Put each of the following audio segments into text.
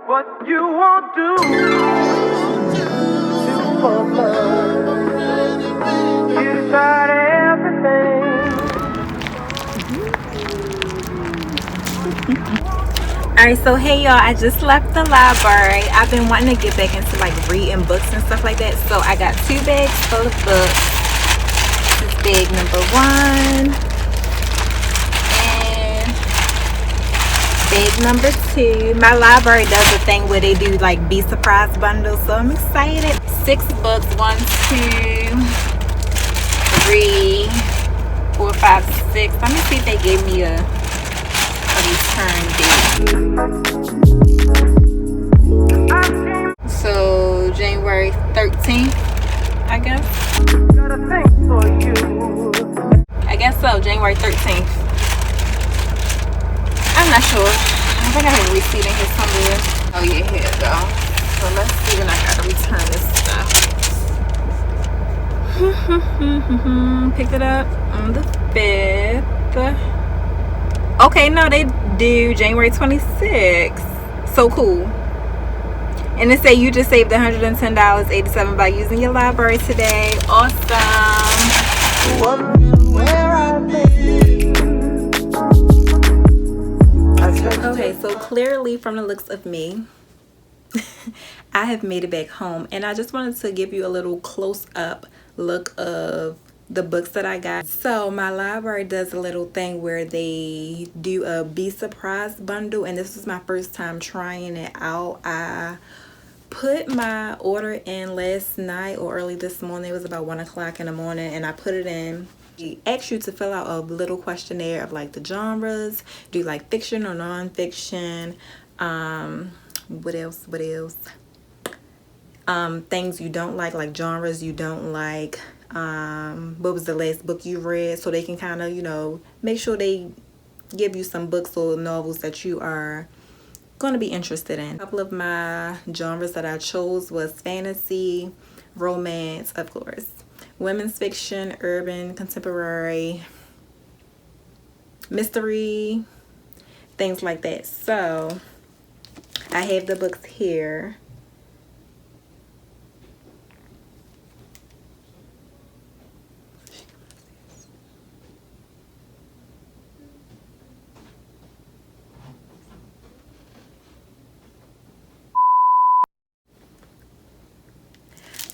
what you won't do for love. You tried everything. Alright, so hey y'all, I just left the library. I've been wanting to get back into like reading books and stuff like that. So I got 2 bags full of books. This is bag number 1 and bag number 2. My library does a thing where they do like Be Surprised bundles, so I'm excited. 6 books, 1, 2, 3, 4, 5, 6. Let me see if they gave me a return date. So January 13th, I guess. I guess so, January 13th. I'm not sure. I think I have a receipt in here somewhere. Oh yeah, here it go. So let's see when I gotta return this stuff. Picked it up on the 5th. Okay, no, they do January 26th. So cool. And it say you just saved $110.87 by using your library today. Awesome. Okay, so clearly from the looks of me, I have made it back home, and I just wanted to give you a little close-up look of the books that I got. So my library does a little thing where they do a Be Surprised bundle, and this is my first time trying it out. I put my order in last night or early this morning. It was about 1 o'clock in the morning, and I put it in. He asks you to fill out a little questionnaire of like the genres. Do you like fiction or non-fiction? What else? Things you don't like genres you don't like. What was the last book you read? So they can kind of, you know, make sure they give you some books or novels that you are going to be interested in. A couple of my genres that I chose was fantasy, romance, of course, women's fiction, urban, contemporary, mystery, things like that. So I have the books here.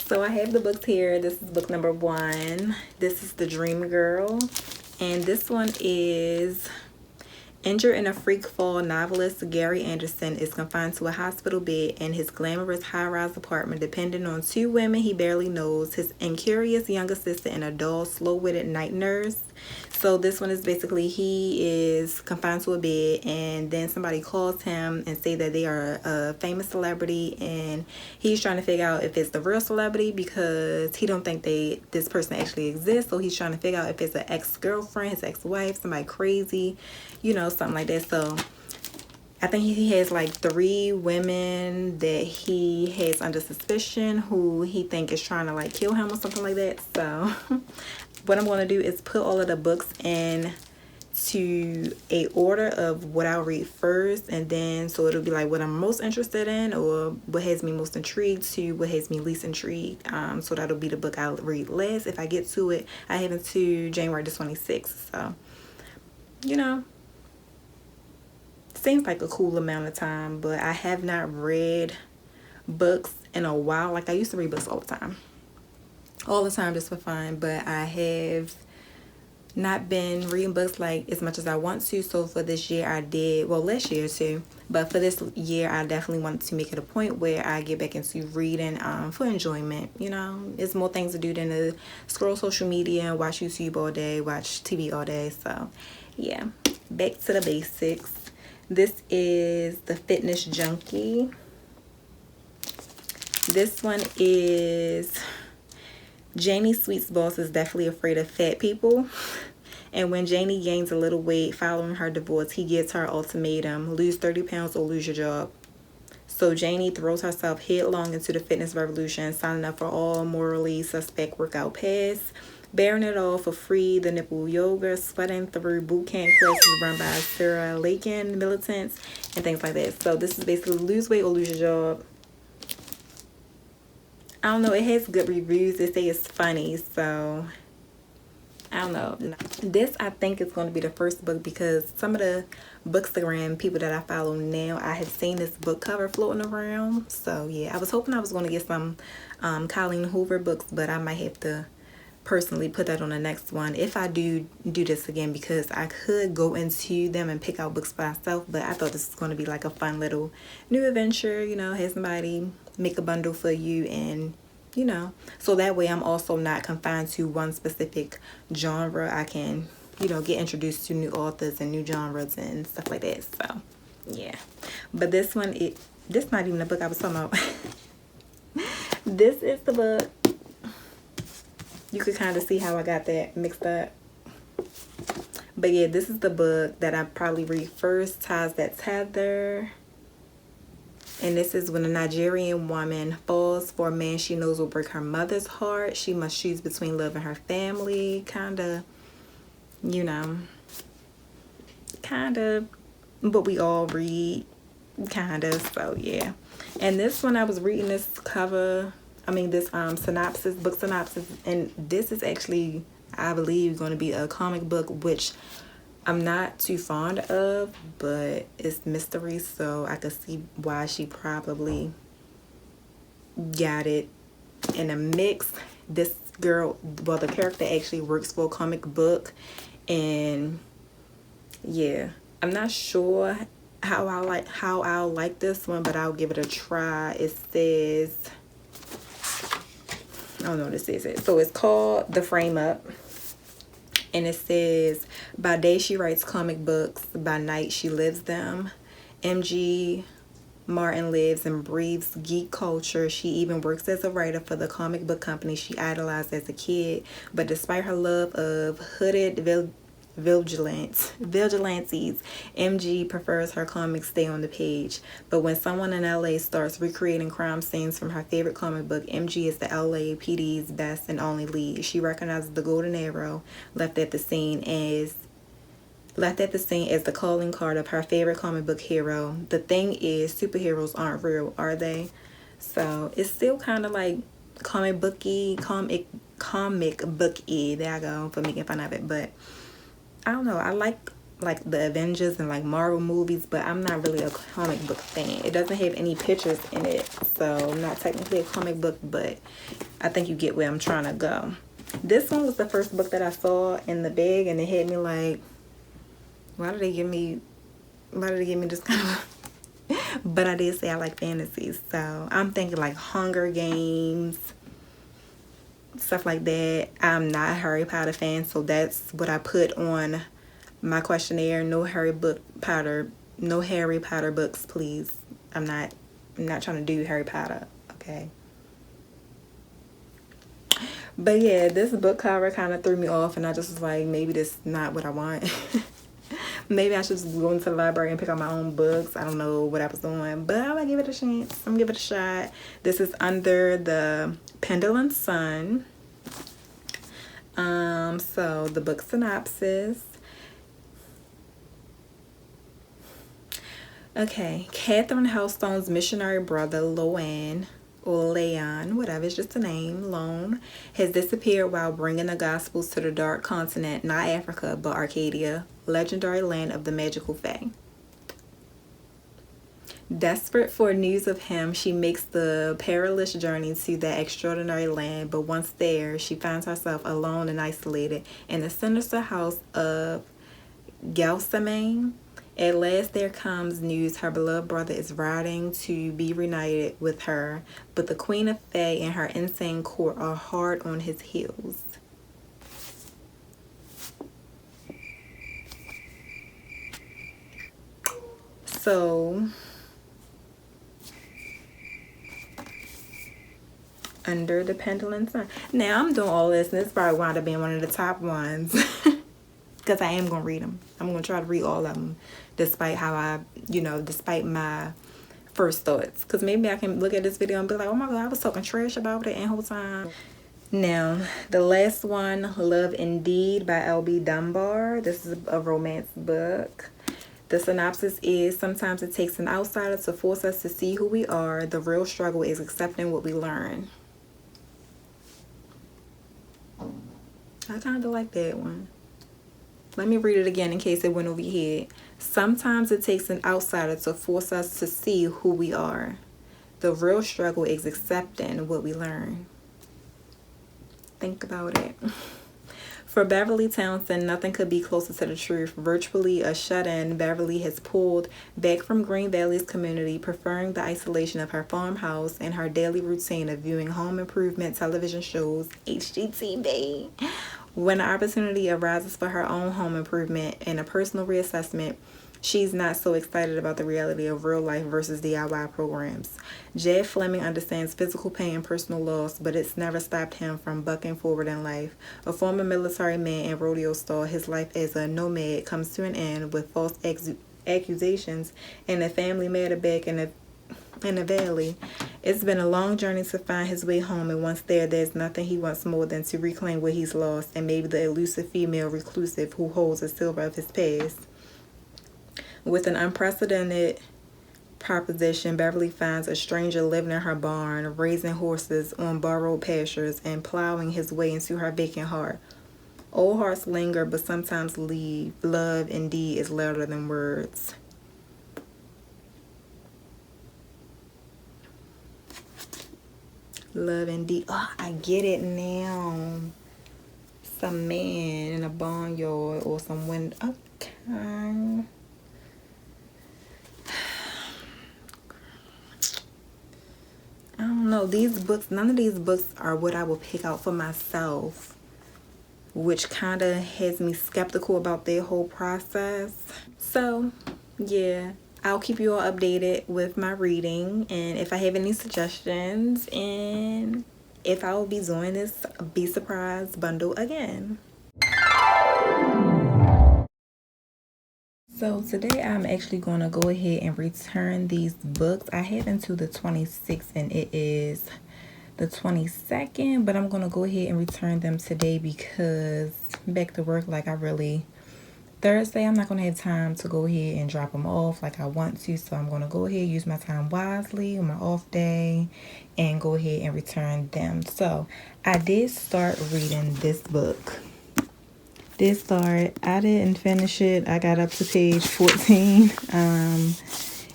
So I have the books here. This is book number 1. This is The Dream Girl. And this one is: injured in a freak fall, novelist Gary Anderson is confined to a hospital bed in his glamorous high-rise apartment, depending on 2 women he barely knows, his incurious young assistant and a dull, slow-witted night nurse. So this one is basically he is confined to a bed, and then somebody calls him and say that they are a famous celebrity, and he's trying to figure out if it's the real celebrity because he don't think this person actually exists. So he's trying to figure out if it's an ex-girlfriend, his ex-wife, somebody crazy, you know, something like that. So I think he has like 3 women that he has under suspicion who he think is trying to like kill him or something like that. So what I'm going to do is put all of the books in to a order of what I'll read first, and then so it'll be like what I'm most interested in or what has me most intrigued to what has me least intrigued. So that'll be the book I'll read last if I get to it. I have until January the 26th, so you know, seems like a cool amount of time. But I have not read books in a while. Like I used to read books all the time just for fun, but I have not been reading books like as much as I want to. So for this year I did, well, last year too, but for this year I definitely wanted to make it a point where I get back into reading for enjoyment. You know, it's more things to do than to scroll social media, watch YouTube all day, watch TV all day. So yeah, back to the basics. This is The Fitness Junkie. This one is: Janie Sweet's boss is definitely afraid of fat people. And when Janie gains a little weight following her divorce, he gives her an ultimatum: lose 30 pounds or lose your job. So Janie throws herself headlong into the fitness revolution, signing up for all morally suspect workout paths. Bearing It All for Free, the Nipple Yoga, Sweating Through Boot Camp classes run by Sarah Lakin militants, and things like that. So this is basically lose weight or lose your job. I don't know, it has good reviews. They say it's funny, so I don't know. This, I think, is going to be the first book because some of the Bookstagram people that I follow now, I have seen this book cover floating around. So yeah, I was hoping I was going to get some Colleen Hoover books, but I might have to personally put that on the next one if I do this again, because I could go into them and pick out books by myself, but I thought this was going to be like a fun little new adventure, you know, have somebody make a bundle for you, and you know, so that way I'm also not confined to one specific genre. I can, you know, get introduced to new authors and new genres and stuff like that. So yeah, but this one, this not even the book I was talking about. This is the book. You could kind of see how I got that mixed up. But yeah, this is the book that I probably read first, Ties That Tether. And this is when a Nigerian woman falls for a man she knows will break her mother's heart. She must choose between love and her family. Kind of, you know, kind of what we all read. Kind of, so yeah. And this one, I was reading this cover, this synopsis, book synopsis, and this is actually, I believe, going to be a comic book, which I'm not too fond of, but it's mystery, so I could see why she probably got it in a mix. This girl, well, the character actually works for a comic book, and yeah, I'm not sure how I'll like this one, but I'll give it a try. It says, I don't know what it says. So it's called The Frame Up. And it says, by day she writes comic books, by night she lives them. MG Martin lives and breathes geek culture. She even works as a writer for the comic book company she idolized as a kid. But despite her love of hooded vigilantes, MG prefers her comics stay on the page. But when someone in LA starts recreating crime scenes from her favorite comic book, MG is the LAPD's best and only lead. She recognizes the golden arrow left at the scene as the calling card of her favorite comic book hero. The thing is, superheroes aren't real, are they? So it's still kind of like comic booky. There I go for making fun of it, but I don't know. I like the Avengers and like Marvel movies, but I'm not really a comic book fan. It doesn't have any pictures in it, so not technically a comic book, but I think you get where I'm trying to go. This one was the first book that I saw in the bag, and it hit me like, why did they give me this kind of but I did say I like fantasies, so I'm thinking like Hunger Games, stuff like that. I'm not a Harry Potter fan, so that's what I put on my questionnaire. No Harry Potter books, please. I'm not trying to do Harry Potter, okay? But yeah, this book cover kind of threw me off, and I just was like, maybe this is not what I want. Maybe I should just go into the library and pick up my own books. I don't know what I was doing, but I'm gonna give it a chance. I'm gonna give it a shot. This is Under the Pendulum Sun. So the book synopsis. Okay, Catherine Hellstone's missionary brother, Leon, whatever, it's just a name, Lone, has disappeared while bringing the Gospels to the dark continent, not Africa, but Arcadia, legendary land of the magical fae. Desperate for news of him, she makes the perilous journey to that extraordinary land, but once there, she finds herself alone and isolated in the sinister house of Gelsamaine. At last there comes news her beloved brother is riding to be reunited with her, but the Queen of Fae and her insane court are hard on his heels. So, Under the Pendulum Sun. Now, I'm doing all this, and this probably wound up being one of the top ones. Because I am going to read them. I'm going to try to read all of them, despite my first thoughts. Because maybe I can look at this video and be like, oh my God, I was talking trash about it and whole time. Now, the last one, Love Indeed by L.B. Dunbar. This is a romance book. The synopsis is, sometimes it takes an outsider to force us to see who we are. The real struggle is accepting what we learn. I kind of like that one. Let me read it again in case it went over your head. Sometimes it takes an outsider to force us to see who we are. The real struggle is accepting what we learn. Think about it. For Beverly Townsend, nothing could be closer to the truth. Virtually a shut-in, Beverly has pulled back from Green Valley's community, preferring the isolation of her farmhouse and her daily routine of viewing home improvement television shows, HGTV. When the opportunity arises for her own home improvement and a personal reassessment, she's not so excited about the reality of real life versus DIY programs. Jed Fleming understands physical pain and personal loss, but it's never stopped him from bucking forward in life. A former military man and rodeo star, his life as a nomad comes to an end with false accusations and a family matter back in the valley. It's been a long journey to find his way home, and once there's nothing he wants more than to reclaim what he's lost, and maybe the elusive female reclusive who holds a silver of his past. With an unprecedented proposition, Beverly finds a stranger living in her barn, raising horses on borrowed pastures, and plowing his way into her vacant heart. Old hearts linger, but sometimes leave. Love, indeed, is louder than words. Love, indeed. Oh, I get it now. Some man in a barnyard or some wind. Okay. I don't know. These books, none of these books are what I will pick out for myself, which kind of has me skeptical about their whole process. So, yeah, I'll keep you all updated with my reading, and if I have any suggestions, and if I will be doing this Be Surprised bundle again. So today I'm actually going to go ahead and return these books. I have until the 26th and it is the 22nd, but I'm going to go ahead and return them today because back to work, like Thursday, I'm not going to have time to go ahead and drop them off like I want to. So I'm going to go ahead, use my time wisely on my off day and go ahead and return them. So I did start reading this book. I didn't finish it. I got up to page 14.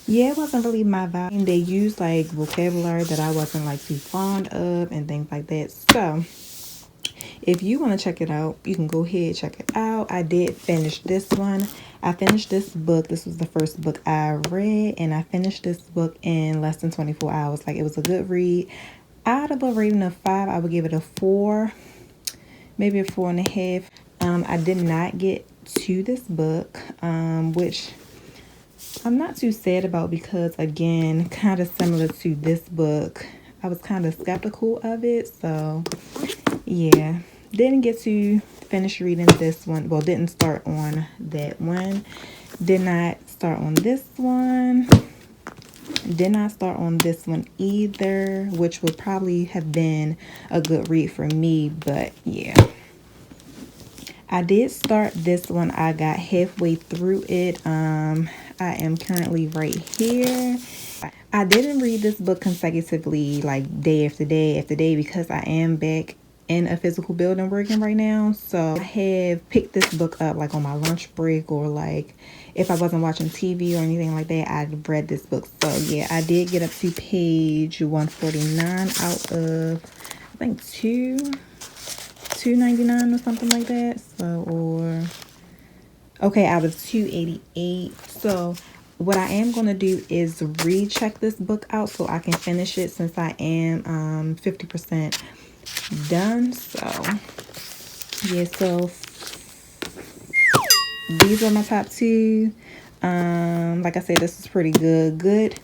Yeah, it wasn't really my vibe. They used like vocabulary that I wasn't like too fond of and things like that. So if you want to check it out, you can go ahead, check it out. I did finish this one. I finished this book. This was the first book I read, and I finished this book in less than 24 hours. Like, it was a good read. Out of a rating of 5, I would give it a 4, maybe a 4.5. I did not get to this book, which I'm not too sad about because, again, kind of similar to this book, I was kind of skeptical of it. So, yeah, didn't get to finish reading this one. Well, didn't start on that one. Did not start on this one. Did not start on this one either, which would probably have been a good read for me, but yeah. I did start this one. I got halfway through it. I am currently right here. I didn't read this book consecutively, like day after day after day, because I am back in a physical building working right now. So I have picked this book up like on my lunch break, or like if I wasn't watching TV or anything like that, I read this book. So yeah, I did get up to page 149 out of, I think, 299 or something like that. So, or okay, out of 288. So what I am going to do is recheck this book out so I can finish it, since I am 50% done. So yeah, so these are my top 2. Like I said, this is pretty good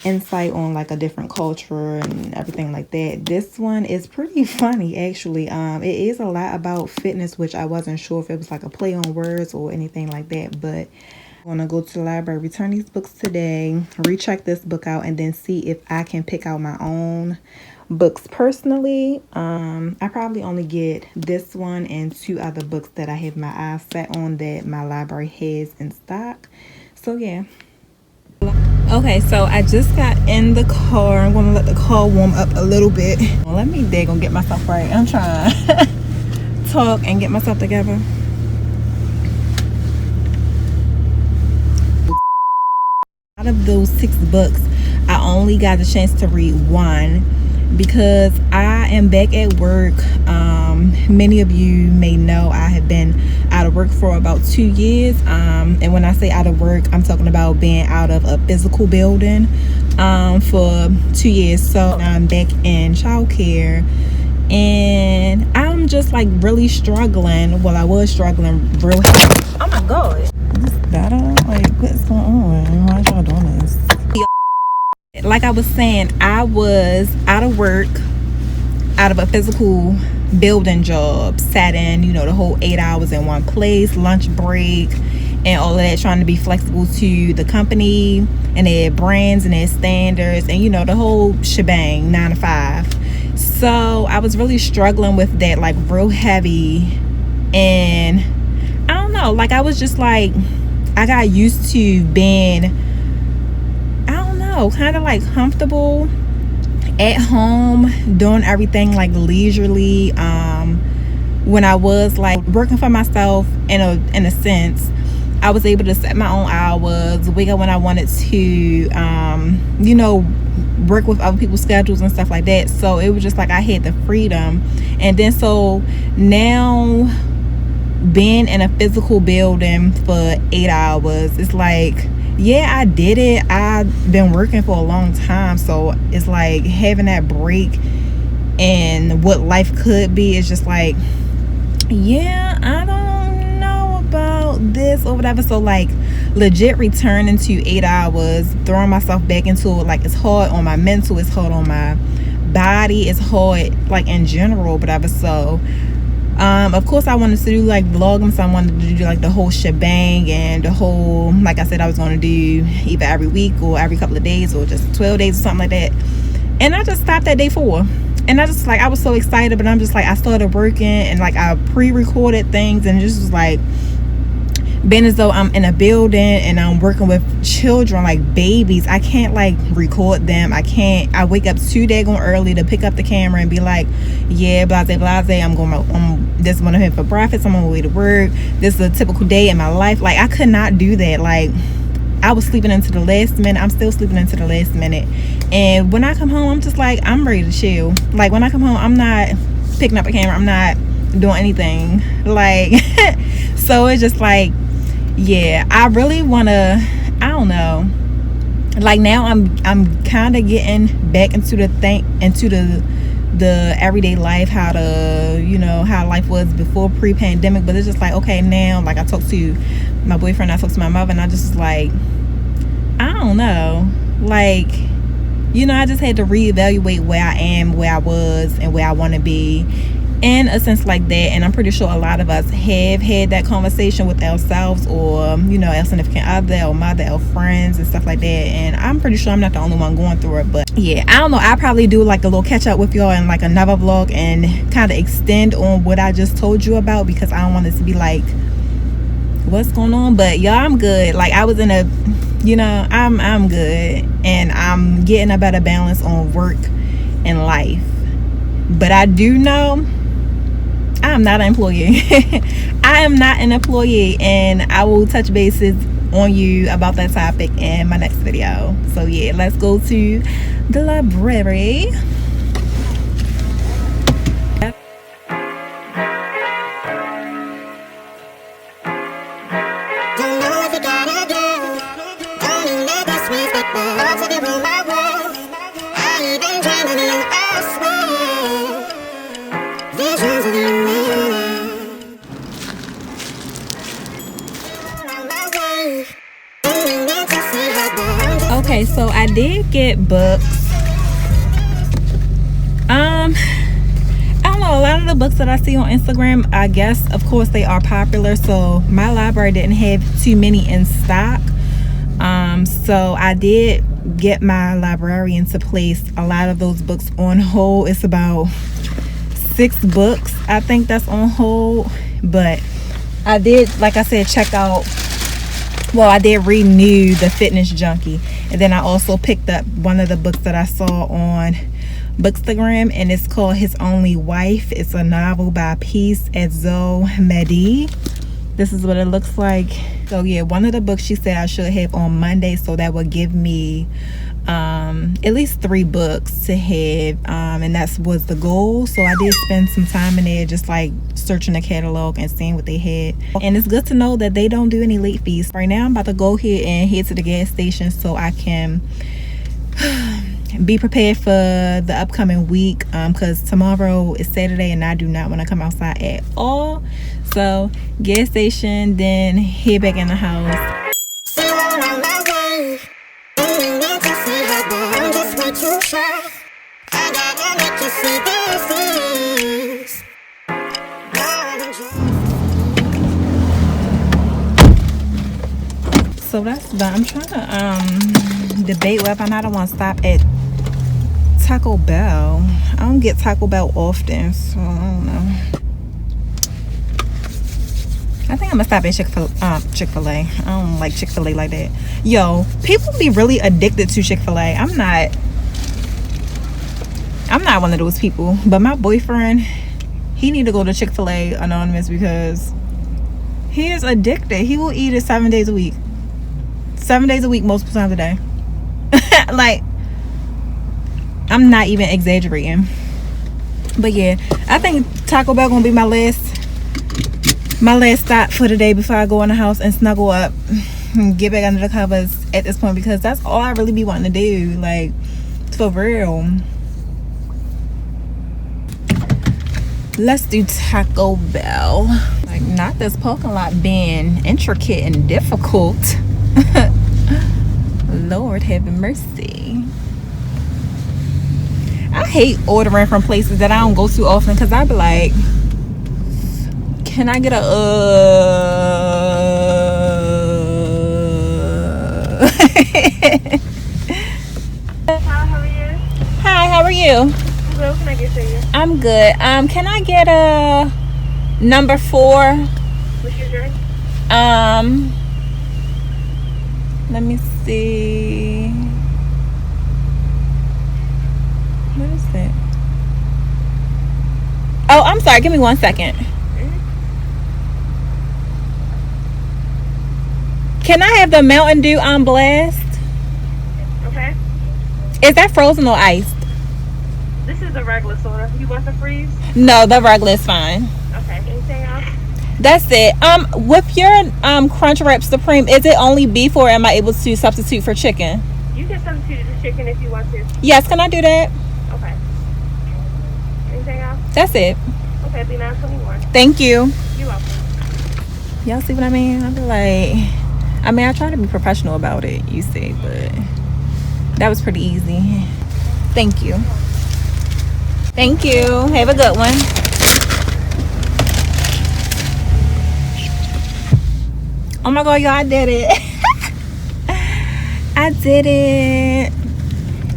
insight on like a different culture and everything like that. This one is pretty funny, actually. It is a lot about fitness, which I wasn't sure if it was like a play on words or anything like that, but I'm gonna go to the library, return these books today, recheck this book out, and then see if I can pick out my own books personally. I probably only get this one and 2 other books that I have my eyes set on that my library has in stock. So yeah. Okay, so I just got in the car. I'm gonna let the car warm up a little bit. Let me gonna get myself right. I'm trying to talk and get myself together. Out of those 6 books, I only got the chance to read one because I am back at work. Many of you may know I have been out of work for about 2 years. And when I say out of work, I'm talking about being out of a physical building for 2 years. So I'm back in childcare, and I'm just like really struggling. Well, I was struggling real heavy. Oh my god. Is this better? Like, what's going on? Why y'all doing this? Like I was saying, I was out of work, out of a physical building job, sat in, the whole 8 hours in one place, lunch break, and all of that, trying to be flexible to the company and their brands and their standards, and the whole shebang, 9 to 5. So I was really struggling with that, like real heavy. And I don't know, like I was just like, I got used to being, I don't know, kind of like comfortable at home, doing everything like leisurely. When I was like working for myself, in a sense, I was able to set my own hours, wake up when I wanted to, work with other people's schedules and stuff like that. So it was just like I had the freedom. And then so now, being in a physical building for 8 hours, it's like, yeah, I did it. I've been working for a long time, so it's like having that break and what life could be is just like, yeah, I don't know about this or whatever. So like legit returning to 8 hours, throwing myself back into it, like it's hard on my mental, it's hard on my body, it's hard like in general, whatever. So of course I wanted to do like vlogging, so I wanted to do like the whole shebang and the whole, like I said, I was going to do either every week or every couple of days or just 12 days or something like that. And I just stopped at day 4, and I just like, I was so excited, but I'm just like, I started working and like I pre-recorded things, and just was like being as though I'm in a building and I'm working with children, like babies. I can't like record them. I wake up too daggone early to pick up the camera and be like, yeah, blase blase, this is what I'm here for breakfast, I'm on my way to work, this is a typical day in my life. Like I could not do that. Like I was sleeping into the last minute. I'm still sleeping into the last minute. And when I come home, I'm just like, I'm ready to chill. Like when I come home, I'm not picking up a camera, I'm not doing anything. Like so it's just like, yeah, I really want to, I don't know, like now I'm kind of getting back into the everyday life, how how life was before pre-pandemic. But it's just like, okay, now like I talked to my boyfriend, I talked to my mother, and I just like, I don't know, like I just had to reevaluate where I am, where I was, and where I want to be, in a sense like that. And I'm pretty sure a lot of us have had that conversation with ourselves, or our significant other, or mother, or friends and stuff like that. And I'm pretty sure I'm not the only one going through it. But yeah, I don't know, I'll probably do like a little catch up with y'all in like another vlog and kind of extend on what I just told you about, because I don't want it to be like, what's going on? But y'all, I'm good. Like I was in a, I'm good, and I'm getting a better balance on work and life. But I do know I'm not an employee. I am not an employee, and I will touch bases on you about that topic in my next video. So yeah, let's go to the library. Okay, so I did get books. I don't know, a lot of the books that I see on Instagram, I guess of course they are popular, so my library didn't have too many in stock. So I did get my librarian to place a lot of those books on hold. It's about 6 books I think that's on hold, but I did, like I said, check out, well, I did renew the Fitness Junkie, and then I also picked up one of the books that I saw on Bookstagram, and it's called His Only Wife. It's a novel by Peace Edzo Mehdi. This is what it looks like. So yeah, one of the books she said I should have on Monday, so that would give me at least 3 books to have, and that was the goal. So I did spend some time in there just like searching the catalog and seeing what they had, and it's good to know that they don't do any late fees. Right now I'm about to go here and head to the gas station so I can be prepared for the upcoming week, because tomorrow is Saturday and I do not want to come outside at all. So gas station, then head back in the house. So that's done. I'm trying to debate whether or not I want to stop at Taco Bell. I don't get Taco Bell often, so I don't know. I think I'm gonna stop at Chick-fil-A. I don't like Chick-fil-A like that. Yo, people be really addicted to Chick-fil-A. I'm not one of those people. But my boyfriend, he need to go to Chick-fil-A Anonymous because he is addicted. He will eat it 7 days a week. 7 days a week, multiple times a day. Like, I'm not even exaggerating. But yeah, I think Taco Bell gonna be my last stop for the day before I go in the house and snuggle up and get back under the covers at this point, because that's all I really be wanting to do, like, for real. Let's do Taco Bell. Like, not this parking lot being intricate and difficult. Lord have mercy. I hate ordering from places that I don't go to often, because I be like, can I get a How are you? Hi, how are you? What can I get for you? I'm good. Can I get a number 4? What's your drink? Let me see. What is that? Oh, I'm sorry. Give me 1 second. Can I have the Mountain Dew on Blast? Okay. Is that frozen or iced? This is the regular soda. You want the freeze? No, the regular is fine. Okay. Anything else? That's it. With your Crunch Wrap Supreme, is it only beef, or am I able to substitute for chicken? You can substitute the chicken if you want to. Yes, can I do that? Okay. Anything else? That's it. Okay, be 921. Thank you. You're welcome. Y'all see what I mean? I be like, I try to be professional about it, you see, but that was pretty easy. Thank you. Thank you. Have a good one. Oh my god, y'all, I did it. I did it.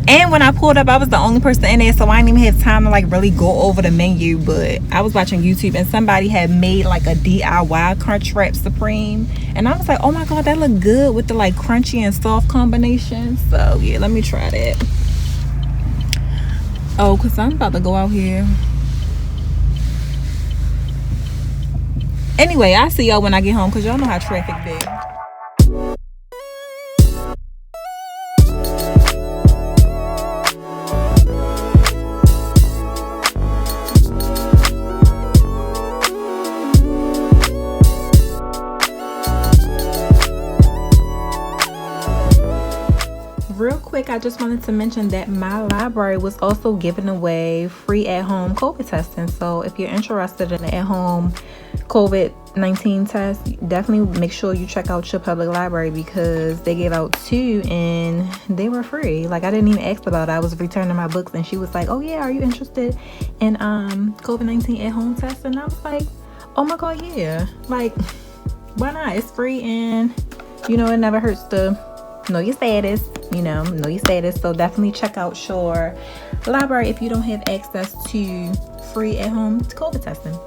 And when I pulled up, I was the only person in there, so I didn't even have time to like really go over the menu. But I was watching YouTube and somebody had made like a DIY Crunch Wrap Supreme, and I was like, oh my god, that looked good with the like crunchy and soft combination. So yeah, let me try that. Oh, because I'm about to go out here. Anyway, I'll see y'all when I get home, because y'all know how traffic be. Real quick, I just wanted to mention that my library was also giving away free at-home COVID testing. So if you're interested in an at-home COVID-19 test, definitely make sure you check out your public library, because they gave out 2 and they were free. Like, I didn't even ask about it. I was returning my books and she was like, oh yeah, are you interested in COVID-19 at-home test? And I was like, oh my god, yeah, like, why not? It's free, and you know, it never hurts to know your status. you know your status. So definitely check out your library if you don't have access to free at home COVID testing.